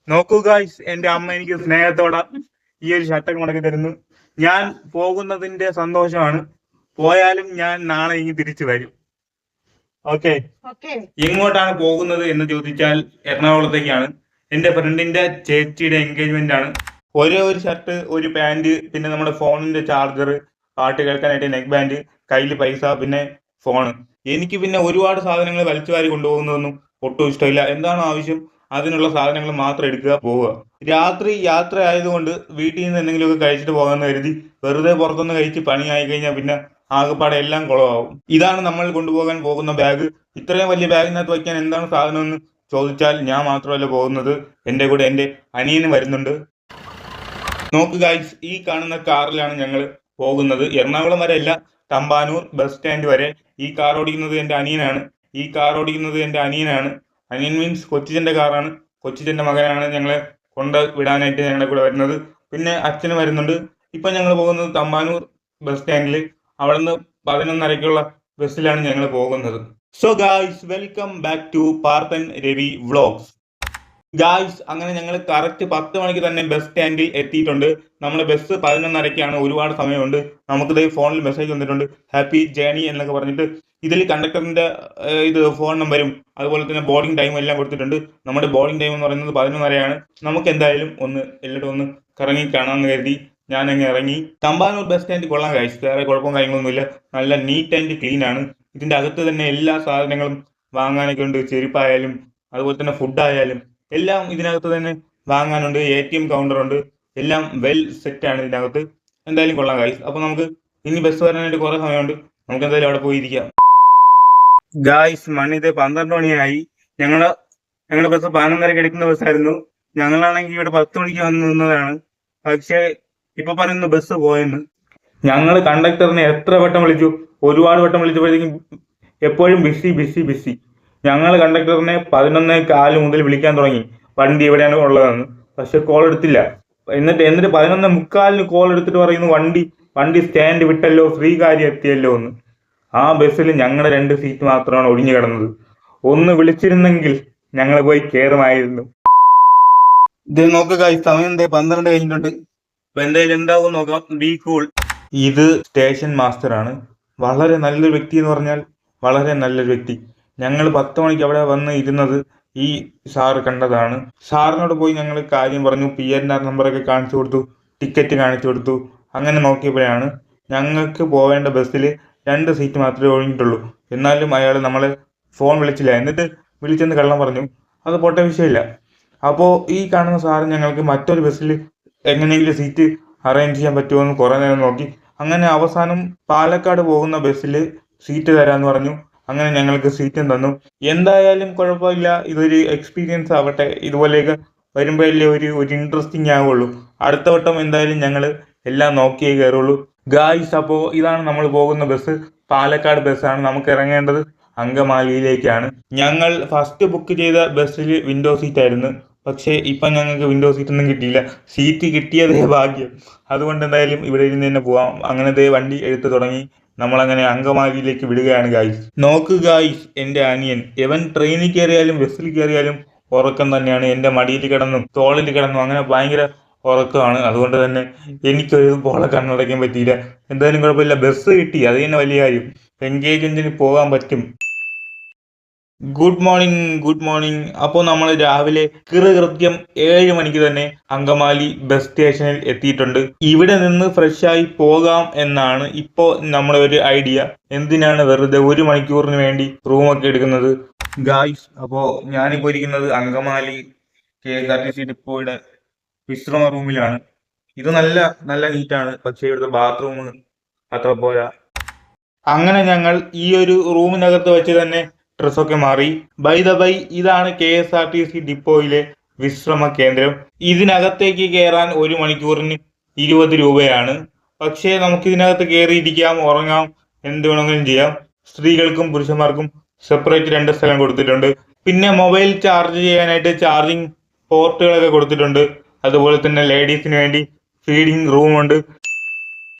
നോക്കൂ ഗായ്സ്, എന്റെ അമ്മ എനിക്ക് സ്നേഹത്തോടെ ഈ ഒരു ഷർട്ടൊക്കെ മടക്കി തരുന്നു. ഞാൻ പോകുന്നതിന്റെ സന്തോഷമാണ്. പോയാലും ഞാൻ നാളെ ഇനി തിരിച്ചു വരും. ഓക്കെ. എങ്ങോട്ടാണ് പോകുന്നത് എന്ന് ചോദിച്ചാൽ എറണാകുളത്തേക്കാണ്. എന്റെ ഫ്രണ്ടിന്റെ ചേച്ചിയുടെ എൻഗേജ്മെന്റ് ആണ്. ഒരേ ഒരു ഷർട്ട്, ഒരു പാന്റ്, പിന്നെ നമ്മുടെ ഫോണിന്റെ ചാർജർ, പാട്ട് കേൾക്കാനായിട്ട് നെക്ക് ബാൻഡ്, കയ്യിൽ പൈസ, പിന്നെ ഫോണ്. എനിക്ക് പിന്നെ ഒരുപാട് സാധനങ്ങൾ വലിച്ചു വാരി കൊണ്ടുപോകുന്നതൊന്നും ഒട്ടും ഇഷ്ടമില്ല. എന്താണ് ആവശ്യം അതിനുള്ള സാധനങ്ങൾ മാത്രം എടുക്കുക, പോവുക. രാത്രി യാത്ര ആയതുകൊണ്ട് വീട്ടിൽ നിന്ന് എന്തെങ്കിലുമൊക്കെ കഴിച്ചിട്ട് പോകാമെന്ന് കരുതി വെറുതെ പുറത്തുനിന്ന് കഴിച്ച് പണിയായി കഴിഞ്ഞാൽ പിന്നെ ആകെപ്പാടെ എല്ലാം കുളമാവും. ഇതാണ് നമ്മൾ കൊണ്ടുപോകാൻ പോകുന്ന ബാഗ്. ഇത്രയും വലിയ ബാഗിനകത്ത് വയ്ക്കാൻ എന്താണ് സാധനം എന്ന് ചോദിച്ചാൽ ഞാൻ മാത്രമല്ല പോകുന്നത്, എൻ്റെ കൂടെ എൻ്റെ അനിയനും വരുന്നുണ്ട്. നോക്ക് ഗൈസ്, ഈ കാണുന്ന കാറിലാണ് ഞങ്ങൾ പോകുന്നത്. എറണാകുളം വരെ അല്ല, തമ്പാനൂർ ബസ് സ്റ്റാൻഡ് വരെ. ഈ കാർ ഓടിക്കുന്നത് എൻ്റെ അനിയനാണ്. അനിയൻ മീൻസ് കൊച്ചിച്ചൻ്റെ കാറാണ്. കൊച്ചിച്ചൻ്റെ മകനാണ് ഞങ്ങളെ കൊണ്ട് വിടാനായിട്ട് ഞങ്ങളുടെ കൂടെ വരുന്നത്. പിന്നെ അച്ഛനും വരുന്നുണ്ട്. ഇപ്പം ഞങ്ങൾ പോകുന്നത് തമ്പാനൂർ ബസ് സ്റ്റാൻഡിൽ. അവിടെ നിന്ന് 11:30-ക്കുള്ള ബസ്സിലാണ് ഞങ്ങൾ പോകുന്നത്. So guys, welcome back to Parthan Ravi vlogs. Guys, അങ്ങനെ ഞങ്ങൾ കറക്റ്റ് 10 മണിക്ക് തന്നെ ബസ് സ്റ്റാൻഡിൽ എത്തിയിട്ടുണ്ട്. നമ്മുടെ ബസ് 11:30-ക്കാണ്. ഒരുപാട് സമയമുണ്ട്. നമുക്കിത് ഫോണിൽ മെസ്സേജ് വന്നിട്ടുണ്ട്, ഹാപ്പി ജേണി എന്നൊക്കെ പറഞ്ഞിട്ട്. ഇതിൽ കണ്ടക്ടറിന്റെ ഇത് ഫോൺ നമ്പരും അതുപോലെ തന്നെ ബോർഡിംഗ് ടൈമും എല്ലാം കൊടുത്തിട്ടുണ്ട്. നമ്മുടെ ബോർഡിംഗ് ടൈം എന്ന് പറയുന്നത് 11:30-ആണ്. നമുക്ക് എന്തായാലും എല്ലായിടും ഒന്ന് കറങ്ങി കാണാമെന്ന് കരുതി ഞാൻ അങ്ങ് ഇറങ്ങി. തമ്പാനൂർ ബസ് സ്റ്റാൻഡ് കൊള്ളാം ഗായ്സ്, വേറെ കുഴപ്പവും കാര്യങ്ങളൊന്നുമില്ല. നല്ല നീറ്റ് ആൻഡ് ക്ലീൻ ആണ്. ഇതിന്റെ അകത്ത് തന്നെ എല്ലാ സാധനങ്ങളും വാങ്ങാനൊക്കെ ഉണ്ട്. ചെരുപ്പായാലും അതുപോലെ തന്നെ ഫുഡായാലും എല്ലാം ഇതിനകത്ത് തന്നെ വാങ്ങാനുണ്ട്. ATM കൗണ്ടർ ഉണ്ട്. എല്ലാം വെൽ സെറ്റ് ആണ് ഇതിനകത്ത്. എന്തായാലും കൊള്ളാം ഗൈസ്. അപ്പൊ നമുക്ക് ഇനി ബസ് വരാനായിട്ട് കുറെ സമയമുണ്ട്. നമുക്ക് എന്തായാലും അവിടെ പോയിരിക്കാം. ഗായ്സ്, മണി ഇത് 12 മണിയായി. ഞങ്ങളുടെ ബസ് 11:30-ക്ക് എടുക്കുന്ന ബസ്സായിരുന്നു. ഞങ്ങളാണെങ്കിൽ ഇവിടെ 10 മണിക്ക് വന്ന് നിന്നതാണ്. പക്ഷേ ഇപ്പൊ പറയുന്നു ബസ് പോയെന്ന്. ഞങ്ങൾ കണ്ടക്ടറിനെ എത്ര വട്ടം വിളിച്ചു, ഒരുപാട് വട്ടം വിളിച്ചപ്പോഴത്തേക്കും എപ്പോഴും ബിസി. ഞങ്ങൾ കണ്ടക്ടറിനെ 11:15 മുതൽ വിളിക്കാൻ തുടങ്ങി, വണ്ടി എവിടെയാണ് ഉള്ളതെന്ന്. പക്ഷെ കോൾ എടുത്തില്ല. എന്നിട്ട് 11:45 കോൾ എടുത്തിട്ട് പറയുന്നു വണ്ടി സ്റ്റാൻഡ് വിട്ടല്ലോ, ശ്രീകാര്യം എത്തിയല്ലോ എന്ന്. ആ ബസ്സിൽ ഞങ്ങളുടെ 2 സീറ്റ് മാത്രമാണ് ഒഴിഞ്ഞു കിടന്നത്. ഒന്ന് വിളിച്ചിരുന്നെങ്കിൽ ഞങ്ങൾ പോയി കയറുമായിരുന്നു. ഇത് നോക്കുക, ഈ സമയം 12 കഴിഞ്ഞിട്ടുണ്ട്. അപ്പൊ എന്തായാലും എന്താവും നോക്കാം. B cool. ഇത് സ്റ്റേഷൻ മാസ്റ്റർ ആണ്. വളരെ നല്ലൊരു വ്യക്തി എന്ന് പറഞ്ഞാൽ വളരെ നല്ലൊരു വ്യക്തി. ഞങ്ങൾ 10 മണിക്ക് അവിടെ വന്ന് ഇരുന്നത് ഈ സാറ് കണ്ടതാണ്. സാറിനോട് പോയി ഞങ്ങൾ കാര്യം പറഞ്ഞു. PNR നമ്പറൊക്കെ കാണിച്ചു കൊടുത്തു, ടിക്കറ്റ് കാണിച്ചു കൊടുത്തു. അങ്ങനെ നോക്കിയപ്പോഴാണ് ഞങ്ങൾക്ക് പോവേണ്ട ബസ്സിൽ 2 സീറ്റ് മാത്രമേ ഒഴിഞ്ഞിട്ടുള്ളൂ. എന്നാലും അയാൾ നമ്മളെ ഫോൺ വിളിച്ചില്ല. എന്നിട്ട് വിളിച്ചെന്ന് കള്ളം പറഞ്ഞു. അത് പോട്ടെ, വിഷയമില്ല. അപ്പോൾ ഈ കാണുന്ന സാറ് ഞങ്ങൾക്ക് മറ്റൊരു ബസ്സിൽ എങ്ങനെയെങ്കിലും സീറ്റ് അറേഞ്ച് ചെയ്യാൻ പറ്റുമോ എന്ന് കുറേ നേരം നോക്കി. അങ്ങനെ അവസാനം പാലക്കാട് പോകുന്ന ബസ്സിൽ സീറ്റ് തരാമെന്ന് പറഞ്ഞു. അങ്ങനെ ഞങ്ങൾക്ക് സീറ്റും തന്നു. എന്തായാലും കുഴപ്പമില്ല, ഇതൊരു എക്സ്പീരിയൻസ് ആവട്ടെ. ഇതുപോലെയൊക്കെ വരുമ്പോഴല്ലേ ഒരു ഇൻട്രസ്റ്റിംഗ് ആവുള്ളൂ. അടുത്ത വട്ടം എന്തായാലും ഞങ്ങൾ എല്ലാം നോക്കിയേ കയറുള്ളൂ. ഗായ്സ്, അപ്പോൾ ഇതാണ് നമ്മൾ പോകുന്ന ബസ്. പാലക്കാട് ബസ്സാണ്. നമുക്ക് ഇറങ്ങേണ്ടത് അങ്കമാലിയിലേക്കാണ്. ഞങ്ങൾ ഫസ്റ്റ് ബുക്ക് ചെയ്ത ബസ്സിൽ വിൻഡോ സീറ്റ് ആയിരുന്നു. പക്ഷേ ഇപ്പം ഞങ്ങൾക്ക് വിൻഡോ സീറ്റ് ഒന്നും കിട്ടിയില്ല. സീറ്റ് കിട്ടിയതേ ഭാഗ്യം. അതുകൊണ്ട് എന്തായാലും ഇവിടെ ഇരുന്ന് തന്നെ പോവാം. അങ്ങനത്തെ വണ്ടി എടുത്തു തുടങ്ങി. നമ്മളങ്ങനെ അങ്കമാലിയിലേക്ക് വിടുകയാണ് ഗായ്സ്. നോക്ക് ഗായ്സ്, എൻ്റെ അനിയൻ ഇവൻ ട്രെയിനിൽ കയറിയാലും ബസ്സിൽ കയറിയാലും ഉറക്കം തന്നെയാണ്. എൻ്റെ മടിയിൽ കിടന്നും തോളിൽ കിടന്നും അങ്ങനെ ഭയങ്കര ഉറക്കമാണ്. അതുകൊണ്ട് തന്നെ എനിക്കൊരു പോളെ കണ്ണടയ്ക്കാൻ പറ്റിയില്ല. എന്തായാലും കുഴപ്പമില്ല, ബസ് കിട്ടി, അത് തന്നെ വലിയ കാര്യം. എൻഗേജ്മെന്റിന് പോകാൻ പറ്റും. Good morning. അപ്പോൾ നമ്മൾ രാവിലെ കൃത്യം 7 മണിക്ക് തന്നെ അങ്കമാലി ബസ് സ്റ്റേഷനിൽ എത്തിയിട്ടുണ്ട്. ഇവിടെ നിന്ന് ഫ്രഷായി പോകാം എന്നാണ് ഇപ്പോൾ നമ്മുടെ ഒരു ഐഡിയ. എന്തിനാണ് വെറുതെ 1 മണിക്കൂറിന് വേണ്ടി റൂമൊക്കെ എടുക്കുന്നത് ഗായ്സ്. അപ്പോൾ ഞാനിപ്പോൾ ഇരിക്കുന്നത് അങ്കമാലി KSRTC ഡിപ്പോയുടെ വിശ്രമ റൂമിലാണ്. ഇത് നല്ല നീറ്റാണ്. പക്ഷേ ഇവിടുത്തെ ബാത്റൂം അത്ര പോരാ. അങ്ങനെ ഞങ്ങൾ ഈ ഒരു റൂമിനകത്ത് വെച്ച് തന്നെ ഡ്രസ്സൊക്കെ മാറി. ബൈ ദ ബൈ, ഇതാണ് KSRTC ഡിപ്പോയിലെ വിശ്രമ കേന്ദ്രം. ഇതിനകത്തേക്ക് കയറാൻ 1 മണിക്കൂറിന് 20 രൂപയാണ്. പക്ഷേ നമുക്ക് ഇതിനകത്ത് കയറിയിരിക്കാം, ഉറങ്ങാം, എന്ത് വേണമെങ്കിലും ചെയ്യാം. സ്ത്രീകൾക്കും പുരുഷന്മാർക്കും സെപ്പറേറ്റ് 2 സ്ഥലം കൊടുത്തിട്ടുണ്ട്. പിന്നെ മൊബൈൽ ചാർജ് ചെയ്യാനായിട്ട് ചാർജിങ് പോർട്ടുകളൊക്കെ കൊടുത്തിട്ടുണ്ട്. അതുപോലെ തന്നെ ലേഡീസിന് വേണ്ടി ഫീഡിങ് റൂമുണ്ട്.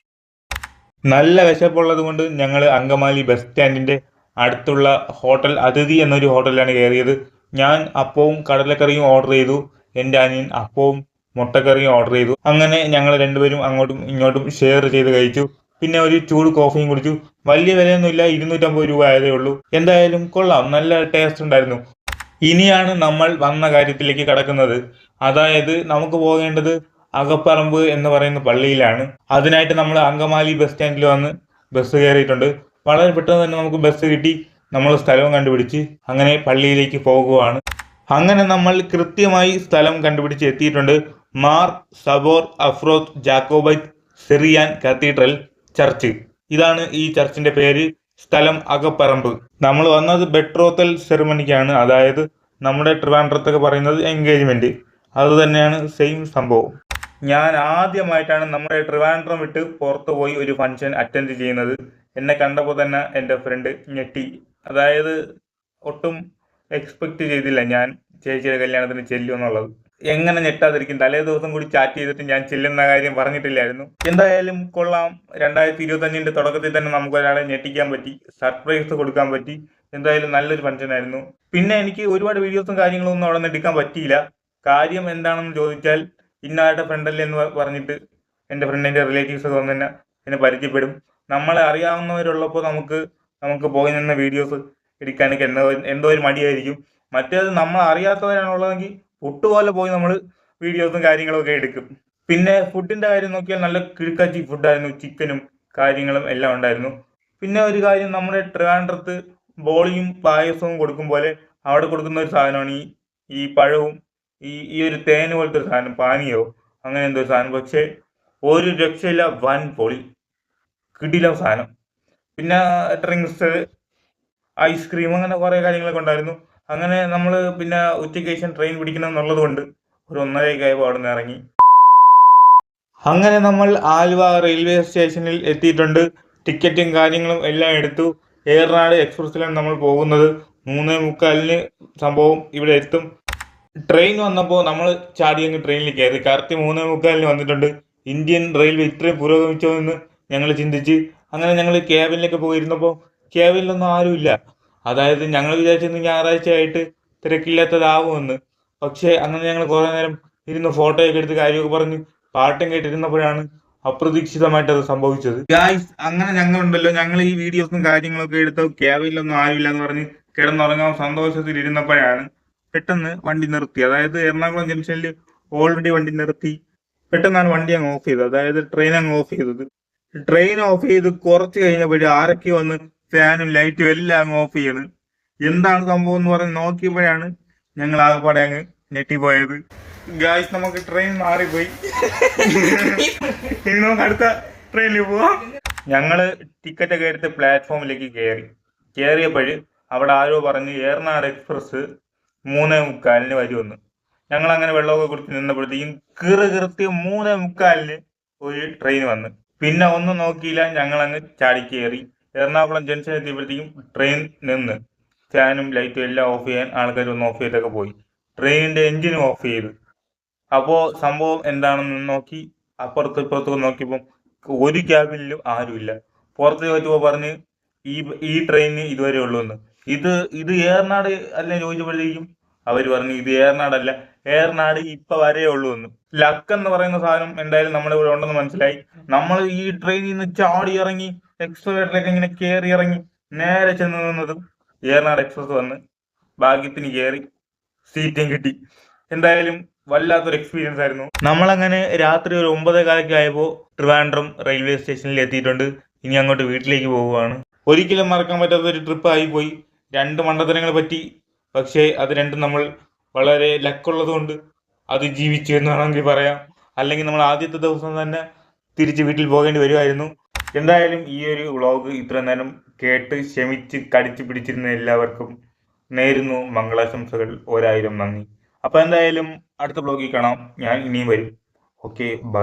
നല്ല വിശപ്പുള്ളത് കൊണ്ട് ഞങ്ങൾ അങ്കമാലി ബസ് സ്റ്റാൻഡിന്റെ അടുത്തുള്ള ഹോട്ടൽ അതിഥി എന്നൊരു ഹോട്ടലിലാണ് കയറിയത്. ഞാൻ അപ്പവും കടലക്കറിയും ഓർഡർ ചെയ്തു. എൻ്റെ അനിയൻ അപ്പവും മുട്ടക്കറിയും ഓർഡർ ചെയ്തു. അങ്ങനെ ഞങ്ങൾ രണ്ടുപേരും അങ്ങോട്ടും ഇങ്ങോട്ടും ഷെയർ ചെയ്ത് കഴിച്ചു. പിന്നെ ഒരു ചൂട് കോഫിയും കുടിച്ചു. വലിയ വിലയൊന്നുമില്ല, 250 രൂപ ആയതേ ഉള്ളൂ. എന്തായാലും കൊള്ളാം, നല്ല ടേസ്റ്റ് ഉണ്ടായിരുന്നു. ഇനിയാണ് നമ്മൾ വന്ന കാര്യത്തിലേക്ക് കടക്കുന്നത്. അതായത് നമുക്ക് പോകേണ്ടത് അകപ്പറമ്പ് എന്ന് പറയുന്ന പള്ളിയിലാണ്. അതിനായിട്ട് നമ്മൾ അങ്കമാലി ബസ് സ്റ്റാൻഡിൽ വന്ന് ബസ് കയറിയിട്ടുണ്ട്. വളരെ പെട്ടെന്ന് തന്നെ നമുക്ക് ബസ് കിട്ടി. നമ്മൾ സ്ഥലവും കണ്ടുപിടിച്ച് അങ്ങനെ പള്ളിയിലേക്ക് പോകുകയാണ്. അങ്ങനെ നമ്മൾ കൃത്യമായി സ്ഥലം കണ്ടുപിടിച്ച് എത്തിയിട്ടുണ്ട്. Mar Sabor Afroth Jacobite Syrian cathedral church. ഇതാണ് ഈ ചർച്ചിന്റെ പേര്. സ്ഥലം അകപ്പറമ്പ്. നമ്മൾ വന്നത് ബെട്രോത്തൽ സെറിമണിക്കാണ്. അതായത് നമ്മുടെ ട്രിവാൻഡ്രത്തൊക്കെ പറയുന്നത് എൻഗേജ്മെന്റ്. അത് തന്നെയാണ് സെയിം സംഭവം. ഞാൻ ആദ്യമായിട്ടാണ് നമ്മുടെ ട്രിവാൻഡ്രം വിട്ട് പുറത്ത് പോയി ഒരു ഫംഗ്ഷൻ അറ്റൻഡ് ചെയ്യുന്നത്. എന്നെ കണ്ടപ്പോൾ തന്നെ എൻ്റെ ഫ്രണ്ട് ഞെട്ടി. അതായത് ഒട്ടും എക്സ്പെക്ട് ചെയ്തില്ല ഞാൻ ചേച്ചിയുടെ കല്യാണത്തിന് ചെല്ലുമെന്നുള്ളത്. എങ്ങനെ ഞെട്ടാതിരിക്കും? തലേ ദിവസം കൂടി ചാറ്റ് ചെയ്തിട്ട് ഞാൻ ചെല്ലുന്ന കാര്യം പറഞ്ഞിട്ടില്ലായിരുന്നു. എന്തായാലും കൊള്ളാം. 2025 തുടക്കത്തിൽ തന്നെ നമുക്ക് ഒരാളെ ഞെട്ടിക്കാൻ പറ്റി, സർപ്രൈസ് കൊടുക്കാൻ പറ്റി. എന്തായാലും നല്ലൊരു ഫംഗ്ഷൻ ആയിരുന്നു. പിന്നെ എനിക്ക് ഒരുപാട് വീഡിയോസും കാര്യങ്ങളും ഒന്നും അവിടെ നിന്ന് എടുക്കാൻ പറ്റിയില്ല. കാര്യം എന്താണെന്ന് ചോദിച്ചാൽ, ഇന്നാളുടെ ഫ്രണ്ടല്ലേ എന്ന് പറഞ്ഞിട്ട് എൻ്റെ ഫ്രണ്ടിൻ്റെ റിലേറ്റീവ്സ് ഒക്കെ വന്ന് തന്നെ എന്നെ പരിചയപ്പെടും. നമ്മളെ അറിയാവുന്നവരുള്ളപ്പോൾ നമുക്ക് പോയി നിന്ന് വീഡിയോസ് എടുക്കാനൊക്കെ എന്തോ ഒരു മടിയായിരിക്കും. മറ്റേത് നമ്മൾ അറിയാത്തവരാണുള്ളതെങ്കിൽ ഒട്ടുപോലെ പോയി നമ്മൾ വീഡിയോസും കാര്യങ്ങളൊക്കെ എടുക്കും. പിന്നെ ഫുഡിന്റെ കാര്യം നോക്കിയാൽ നല്ല കിഴുക്കാച്ചി ഫുഡായിരുന്നു. ചിക്കനും കാര്യങ്ങളും എല്ലാം ഉണ്ടായിരുന്നു. പിന്നെ ഒരു കാര്യം, നമ്മുടെ ട്രിവാൻഡ്രത്ത് ബോളിയും പായസവും കൊടുക്കും പോലെ അവിടെ കൊടുക്കുന്ന ഒരു സാധനമാണ് ഈ പഴവും ഈ ഒരു തേന് പോലത്തെ ഒരു സാധനം, പാനിയോ അങ്ങനെ എന്തോ സാധനം. പക്ഷേ ഒരു രക്ഷയില്ല, വൻ പൊളി കിടിലം സാധനം. പിന്നെ ഡ്രിങ്ക്സ്, ഐസ്ക്രീം, അങ്ങനെ കുറേ കാര്യങ്ങളൊക്കെ ഉണ്ടായിരുന്നു. അങ്ങനെ നമ്മൾ പിന്നെ ഉച്ചയ്ക്ക് ശേഷം ട്രെയിൻ പിടിക്കണം എന്നുള്ളത് കൊണ്ട് ഒരു 1:30 ആയപ്പോൾ അവിടെ നിന്ന് ഇറങ്ങി. അങ്ങനെ നമ്മൾ ആലുവ റെയിൽവേ സ്റ്റേഷനിൽ എത്തിയിട്ടുണ്ട്. ടിക്കറ്റും കാര്യങ്ങളും എല്ലാം എടുത്തു. ഏറനാട് എക്സ്പ്രസ്സിലാണ് നമ്മൾ പോകുന്നത്. 3:45 സംഭവം ഇവിടെ എത്തും. ട്രെയിൻ വന്നപ്പോൾ നമ്മൾ ചാടി അങ്ങ് ട്രെയിനിൽ കയറി. കറക്റ്റ് 3:45 വന്നിട്ടുണ്ട്. ഇന്ത്യൻ റെയിൽവേ ഇത്രയും പുരോഗമിച്ചോ എന്ന് ഞങ്ങൾ ചിന്തിച്ച് അങ്ങനെ ഞങ്ങൾ ക്യാബിനിലേക്ക് പോയിരുന്നപ്പോൾ ക്യാബിനിലൊന്നും ആരുമില്ല. അതായത് ഞങ്ങൾ വിചാരിച്ചിരുന്നു ഞായറാഴ്ച ആയിട്ട് തിരക്കില്ലാത്തതാവുമെന്ന്. പക്ഷേ അങ്ങനെ ഞങ്ങൾ കുറേ നേരം ഇരുന്ന് ഫോട്ടോയൊക്കെ എടുത്ത് കാര്യമൊക്കെ പറഞ്ഞ് പാട്ടും കേട്ടിരുന്നപ്പോഴാണ് അപ്രതീക്ഷിതമായിട്ട് അത് സംഭവിച്ചത്. ഗായ്സ്, അങ്ങനെ ഞങ്ങൾ ഈ വീഡിയോസും കാര്യങ്ങളൊക്കെ എടുത്ത് ക്യാബിലൊന്നും ആരുമില്ല എന്ന് പറഞ്ഞ് കിടന്നുറങ്ങാൻ സന്തോഷത്തിൽ ഇരുന്നപ്പോഴാണ് പെട്ടെന്ന് വണ്ടി നിർത്തി. അതായത് എറണാകുളം ജംഗ്ഷനിൽ ഓൾറെഡി വണ്ടി നിർത്തി. പെട്ടെന്നാണ് വണ്ടി അങ്ങ് ഓഫ് ചെയ്തത്. അതായത് ട്രെയിൻ അങ്ങ് ഓഫ് ചെയ്തത്. ട്രെയിൻ ഓഫ് ചെയ്ത് കുറച്ച് കഴിഞ്ഞപ്പോഴും ആരൊക്കെ വന്ന് ഫാനും ലൈറ്റും എല്ലാം അങ്ങ് ഓഫ് ചെയ്യണ്. എന്താണ് സംഭവം എന്ന് പറഞ്ഞ് നോക്കിയപ്പോഴാണ് ഞങ്ങൾ ആകെപ്പാടെ അങ്ങ് ഞെട്ടിപ്പോയത്. ഗായ്സ്, നമുക്ക് ട്രെയിൻ മാറിപ്പോയി. ഇനി നമുക്ക് അടുത്ത ട്രെയിനിൽ പോവാം. ഞങ്ങള് ടിക്കറ്റ് ഒക്കെ എടുത്ത് പ്ലാറ്റ്ഫോമിലേക്ക് കയറിയപ്പോൾ അവിടെ ആരോ പറഞ്ഞ് ഏറനാട് എക്സ്പ്രസ് 3:45 വരുമെന്ന്. ഞങ്ങൾ അങ്ങനെ വെള്ളമൊക്കെ കുടിച്ച് നിന്നപ്പോഴത്തേക്കും കൃത്യം 3:45 ഒരു ട്രെയിൻ വന്ന്. പിന്നെ ഒന്നും നോക്കിയില്ല, ഞങ്ങൾ അങ്ങ് ചാടിക്കയറി. എറണാകുളം ജംഗ്ഷൻ എത്തിയപ്പോഴത്തേക്കും ട്രെയിൻ നിന്ന്. ഫാനും ലൈറ്റും എല്ലാം ഓഫ് ചെയ്യാൻ ആൾക്കാർ ഒന്ന് ഓഫ് ചെയ്തൊക്കെ പോയി. ട്രെയിനിന്റെ എഞ്ചിനും ഓഫ് ചെയ്തു. അപ്പോൾ സംഭവം എന്താണെന്ന് നോക്കി ഇപ്പുറത്തും നോക്കിയപ്പോൾ ഒരു ക്യാബിനിലും ആരുമില്ല. പുറത്ത് ചോദിച്ചപ്പോൾ പറഞ്ഞ് ഈ ട്രെയിനിന് ഇതുവരെ ഉള്ളൂ എന്ന്. ഇത് ഏറനാട് അല്ലേ ചോദിച്ചപ്പോഴത്തേക്കും അവർ പറഞ്ഞു ഇത് ഏറനാടല്ല, ഏറനാട് ഇപ്പൊ വരേ ഉള്ളൂ എന്ന്. ലക്ക് എന്ന് പറയുന്ന സാധനം എന്തായാലും നമ്മുടെ ഇവിടെ ഉണ്ടെന്ന് മനസ്സിലായി. നമ്മൾ ഈ ട്രെയിനിൽ നിന്ന് ചാടി ഇറങ്ങി എക്സ്പ്രസിലേക്ക് ഇങ്ങനെ കയറി ഇറങ്ങി നേരെ ചെന്ന് നിന്നതും ഏറനാട് എക്സ്പ്രസ് വന്ന് ഭാഗ്യത്തിന് കയറി, സീറ്റും കിട്ടി. എന്തായാലും വല്ലാത്തൊരു എക്സ്പീരിയൻസ് ആയിരുന്നു. നമ്മളങ്ങനെ രാത്രി ഒരു 9:15 ആയപ്പോൾ ട്രിവാൻഡ്രം റെയിൽവേ സ്റ്റേഷനിൽ എത്തിയിട്ടുണ്ട്. ഇനി അങ്ങോട്ട് വീട്ടിലേക്ക് പോവുകയാണ്. ഒരിക്കലും മറക്കാൻ പറ്റാത്ത ഒരു ട്രിപ്പ് ആയിപ്പോയി. 2 മണ്ടത്തരങ്ങൾ പറ്റി. പക്ഷേ അത് രണ്ടും നമ്മൾ വളരെ ലക്കുള്ളത് കൊണ്ട് അത് ജീവിച്ചു എന്ന് വേണമെങ്കിൽ പറയാം. അല്ലെങ്കിൽ നമ്മൾ ആദ്യത്തെ ദിവസം തന്നെ തിരിച്ച് വീട്ടിൽ പോകേണ്ടി വരുമായിരുന്നു. എന്തായാലും ഈ ഒരു വ്ളോഗ് ഇത്ര നേരം കേട്ട് ക്ഷമിച്ച് കടിച്ചു പിടിച്ചിരുന്ന എല്ലാവർക്കും നേരുന്നു മംഗളാശംസകൾ. 1000 നന്ദി. അപ്പോൾ എന്തായാലും അടുത്ത വ്ളോഗിൽ കാണാം. ഞാൻ ഇനിയും വരും. Okay, by.